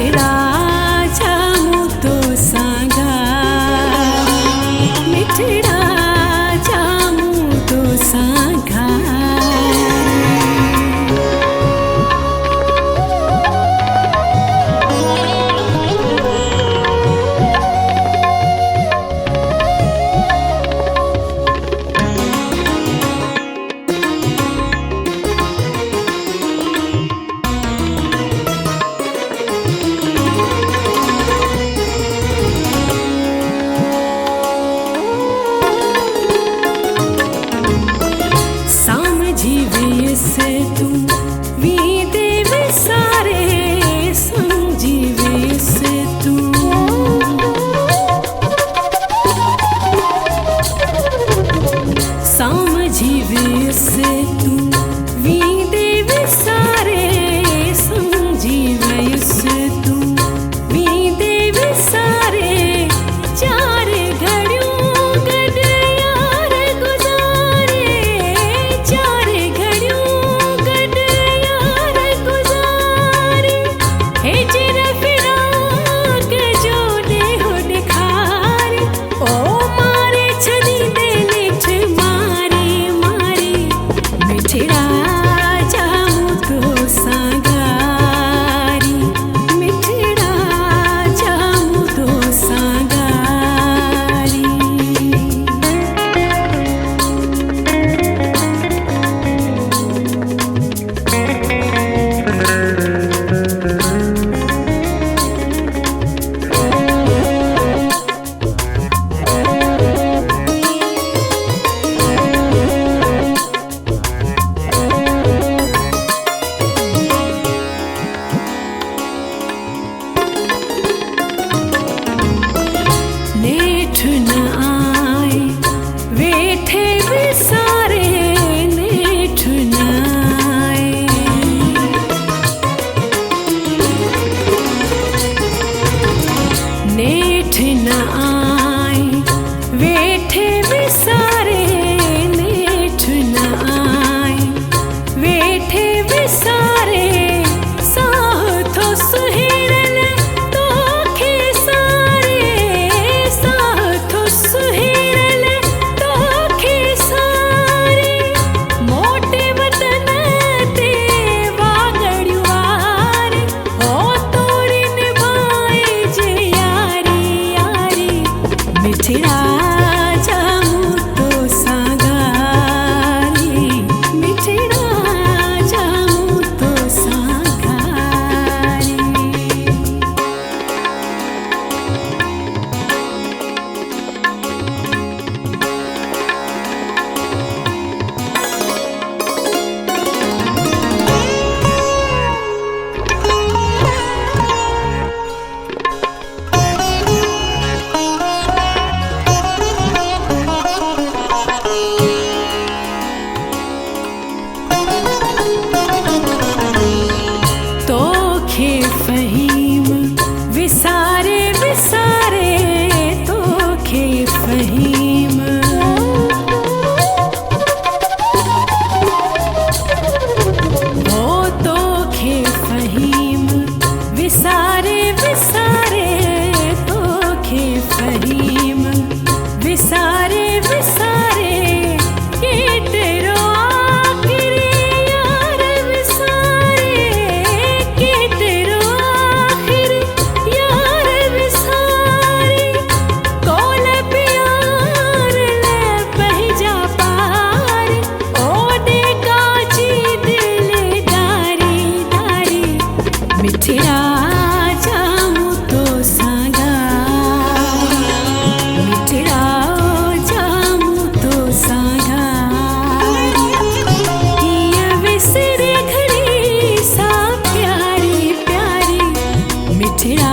मिठड़ा जामू तो सांगारी, मिठड़ा जामू तो जीवे से तू वीदे विसारे, संजीवे से तू समझीवे से तू वीदे विसारे, संजीवे से तू वीदे विसारे। चार घड़ियों गड यार गुजारे, चार घड़ियों गड यार गुजारे। हिजर फिराक जो देहो निखारे, ओ मारे छदी दे निठ मारी मारी। मिठड़ा जामू तो सांगारी, मिठड़ा जामू तो सांगारी। नेठ न आए वेठे विसारे, नेठ न आए। नेठ न आए वेठे विसारे, नेठ न आए वेठे विसारे। साथो सुहिरन तो खेसारे, साथो सुहिरन तो खेसारे। मोटे वतन ते वागड़ियूं वारे, हो तोड़ी निभाए जे यारी यारी। मिठड़ा जामू तो सांगारी, मिठड़ा जामू तो सांगारी। तोखे फहीम विसारे विसारे, तोखे फहीम। ओ तोखे फहीम विसारे विसारे, तोखे फहीम विसारे विसारे। केतरो आखिरी यार विसारे, केतरो आखिरी यार विसारे। कोल प्यार ले पहजा पार, ओ दे काची दिलदारी दारी। मिठड़ा जामू तो सांगारी, मिठड़ा जामू तो सांगारी। किया विसरे घड़ी सा प्यारी प्यारी। मिठड़ा